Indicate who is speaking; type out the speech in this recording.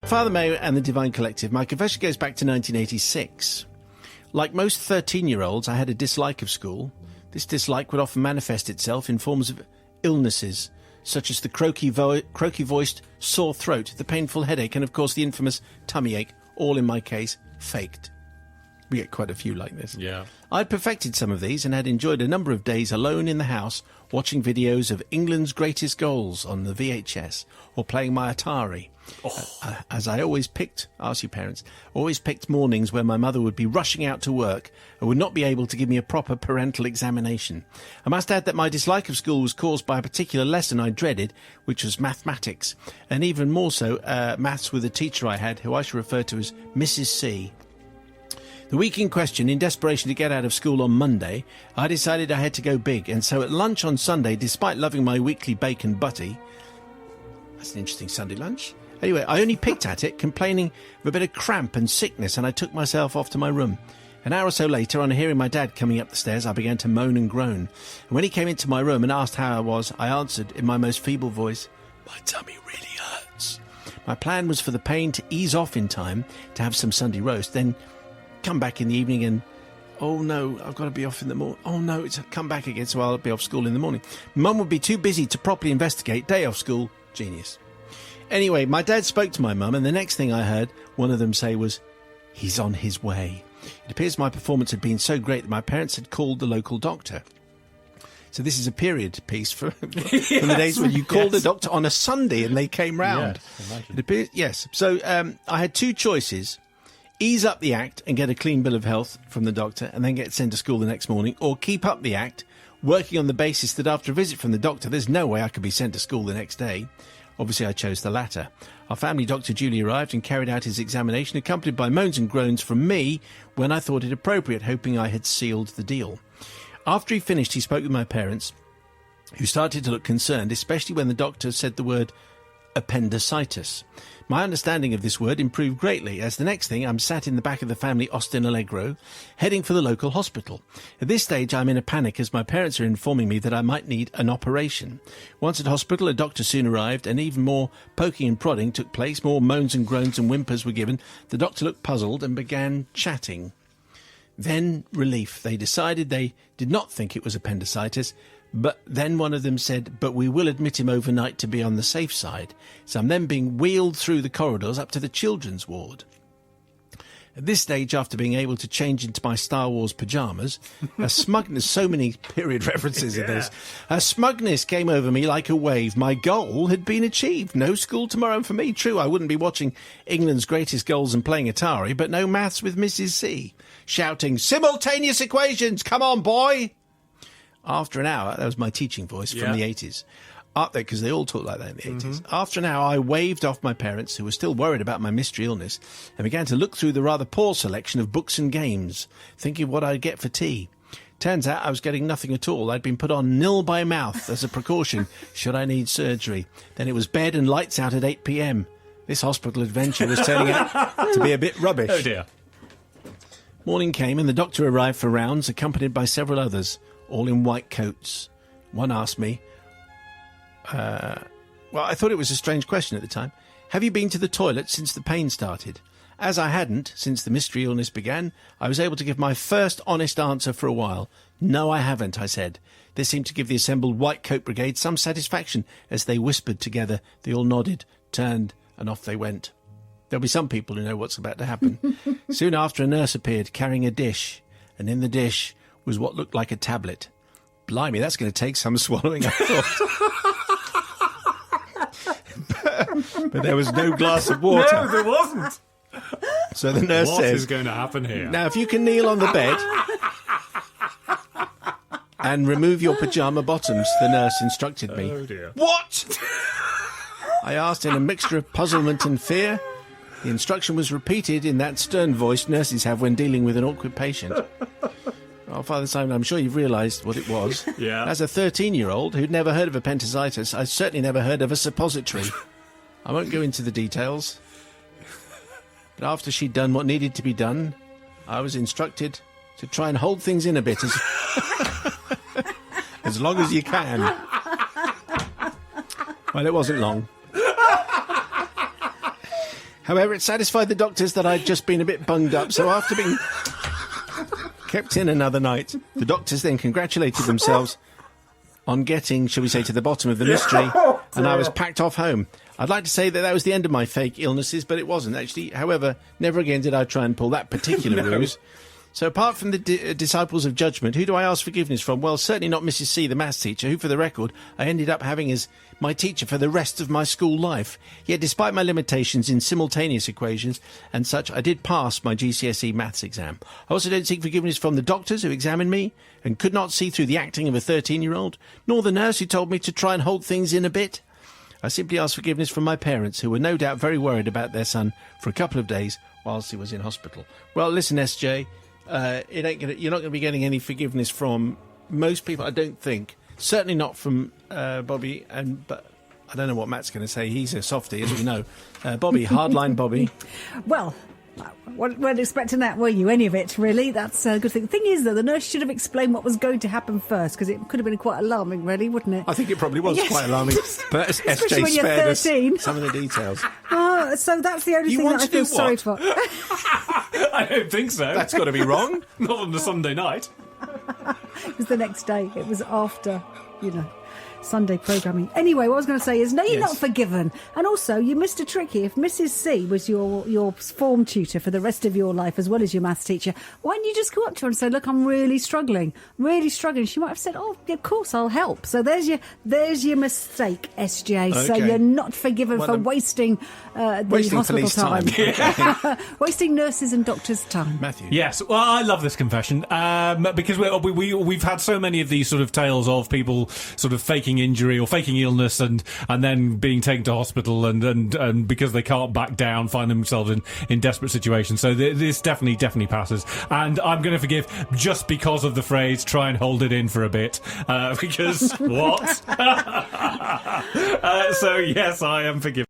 Speaker 1: Father Mayo and the Divine Collective. My confession goes back to 1986. Like most 13-year-olds, I had a dislike of school. This dislike would often manifest itself in forms of illnesses, such as the croaky-voiced sore throat, the painful headache, and of course the infamous tummy ache, all in my case, faked. We get quite a few like this.
Speaker 2: Yeah.
Speaker 1: I'd perfected some of these and had enjoyed a number of days alone in the house watching videos of England's greatest goals on the VHS or playing my Atari. As I always picked, ask your parents, always picked mornings where my mother would be rushing out to work and would not be able to give me a proper parental examination. I must add that my dislike of school was caused by a particular lesson I dreaded, which was mathematics, and even more so, maths with a teacher I had who I shall refer to as Mrs. C. The week in question, in desperation to get out of school on Monday, I decided I had to go big, and so at lunch on Sunday, despite loving my weekly bacon butty, that's an interesting Sunday lunch. Anyway, I only picked at it, complaining of a bit of cramp and sickness, and I took myself off to my room. An hour or so later, on hearing my dad coming up the stairs, I began to moan and groan. And when he came into my room and asked how I was, I answered in my most feeble voice, "My tummy really hurts." My plan was for the pain to ease off in time, to have some Sunday roast, then come back in the evening and, oh no, I've got to be off in the morning. Oh no, it's come back again, so I'll be off school in the morning. Mum would be too busy to properly investigate. Day off school. Genius. Anyway, my dad spoke to my mum, and the next thing I heard one of them say was, "He's on his way." It appears my performance had been so great that my parents had called the local doctor. So this is a period piece from the days when you called the doctor on a Sunday and they came round.
Speaker 2: Yes,
Speaker 1: it appears, yes. So I had two choices. Ease up the act and get a clean bill of health from the doctor and then get sent to school the next morning, or keep up the act, working on the basis that after a visit from the doctor, there's no way I could be sent to school the next day. Obviously, I chose the latter. Our family doctor duly arrived and carried out his examination, accompanied by moans and groans from me when I thought it appropriate, hoping I had sealed the deal. After he finished, he spoke with my parents, who started to look concerned, especially when the doctor said the word appendicitis. My understanding of this word improved greatly, as the next thing I'm sat in the back of the family Austin Allegro, heading for the local hospital. At this stage I'm in a panic as my parents are informing me that I might need an operation. Once at hospital, a doctor soon arrived, and even more poking and prodding took place. More moans and groans and whimpers were given. The doctor looked puzzled and began chatting. Then relief. They decided they did not think it was appendicitis, but then one of them said, "But we will admit him overnight to be on the safe side." So I'm then being wheeled through the corridors up to the children's ward. At this stage, after being able to change into my Star Wars pyjamas, a smugness, so many period references in this, a smugness came over me like a wave. My goal had been achieved. No school tomorrow for me. True, I wouldn't be watching England's greatest goals and playing Atari, but no maths with Mrs. C. Shouting, "Simultaneous equations! Come on, boy!" After an hour, that was my teaching voice from the 80s. Because they all talked like that in the 80s. After an hour, I waved off my parents, who were still worried about my mystery illness, and began to look through the rather poor selection of books and games, thinking of what I'd get for tea. Turns out I was getting nothing at all. I'd been put on nil by mouth as a precaution, should I need surgery. Then it was bed and lights out at 8 p.m. This hospital adventure was turning out to be a bit rubbish.
Speaker 2: Oh dear.
Speaker 1: Morning came, and the doctor arrived for rounds, accompanied by several others, all in white coats. One asked me, well, I thought it was a strange question at the time, "Have you been to the toilet since the pain started?" As I hadn't, since the mystery illness began, I was able to give my first honest answer for a while. "No, I haven't," I said. This seemed to give the assembled white coat brigade some satisfaction as they whispered together. They all nodded, turned, and off they went. There'll be some people who know what's about to happen. Soon after, a nurse appeared, carrying a dish, and in the dish was what looked like a tablet. Blimey, that's going to take some swallowing, I thought. but there was no glass of water.
Speaker 2: No, there wasn't.
Speaker 1: So the nurse says,
Speaker 2: "What is going to happen here?"
Speaker 1: "Now, if you can kneel on the bed and remove your pyjama bottoms," the nurse instructed me.
Speaker 2: Oh dear.
Speaker 1: "What?" I asked in a mixture of puzzlement and fear. The instruction was repeated in that stern voice nurses have when dealing with an awkward patient. Well, Father Simon, I'm sure you've realised what it was.
Speaker 2: Yeah.
Speaker 1: As a 13-year-old who'd never heard of appendicitis, I certainly never heard of a suppository. I won't go into the details. But after she'd done what needed to be done, I was instructed to try and hold things in a bit as long as you can. Well, it wasn't long. However, it satisfied the doctors that I'd just been a bit bunged up, so after being kept in another night, the doctors then congratulated themselves on getting, shall we say, to the bottom of the mystery, and I was packed off home. I'd like to say that was the end of my fake illnesses, but it wasn't, actually. However, never again did I try and pull that particular ruse. So apart from the disciples of judgment, who do I ask forgiveness from? Well, certainly not Mrs. C, the maths teacher, who, for the record, I ended up having as my teacher for the rest of my school life. Yet despite my limitations in simultaneous equations and such, I did pass my GCSE maths exam. I also don't seek forgiveness from the doctors who examined me and could not see through the acting of a 13-year-old, nor the nurse who told me to try and hold things in a bit. I simply ask forgiveness from my parents, who were no doubt very worried about their son for a couple of days whilst he was in hospital. Well, listen, SJ, you're not going to be getting any forgiveness from most people, I don't think. Certainly not from Bobby, but I don't know what Matt's going to say. He's a softie, as we know. Bobby, hardline Bobby.
Speaker 3: Well, weren't expecting that, were you? Any of it, really? That's a good thing. The thing is, though, the nurse should have explained what was going to happen first, because it could have been quite alarming, really, wouldn't it?
Speaker 1: I think it probably was
Speaker 3: Yes.
Speaker 1: quite alarming. But
Speaker 3: Especially
Speaker 1: SJ
Speaker 3: when you're
Speaker 1: spared us
Speaker 3: 13.
Speaker 1: some of the details.
Speaker 3: So that's the only
Speaker 1: You
Speaker 3: thing
Speaker 1: want
Speaker 3: that I
Speaker 1: to do
Speaker 3: feel sorry
Speaker 1: what?
Speaker 3: for.
Speaker 2: I don't think so.
Speaker 1: That's got to be wrong.
Speaker 2: Not on the Sunday night.
Speaker 3: It was the next day. It was after, Sunday programming. Anyway, what I was going to say is, no, you're
Speaker 1: Yes.
Speaker 3: not forgiven. And also, you missed a trick here. If Mrs. C was your form tutor for the rest of your life, as well as your maths teacher, why didn't you just go up to her and say, look, I'm really struggling. She might have said, oh, of course, I'll help. So there's your mistake, SJ. So
Speaker 1: Okay.
Speaker 3: you're not forgiven
Speaker 1: Well,
Speaker 3: for
Speaker 1: then-
Speaker 3: wasting the
Speaker 1: Wasting
Speaker 3: hospital
Speaker 1: police time. Okay.
Speaker 3: wasting nurses and doctors' time.
Speaker 1: Matthew.
Speaker 2: Yes, well, I love this confession because we've had so many of these sort of tales of people sort of faking injury or faking illness and then being taken to hospital and because they can't back down, find themselves in desperate situations. So this definitely passes, and I'm going to forgive just because of the phrase "try and hold it in for a bit," because what? So yes, I am forgiven.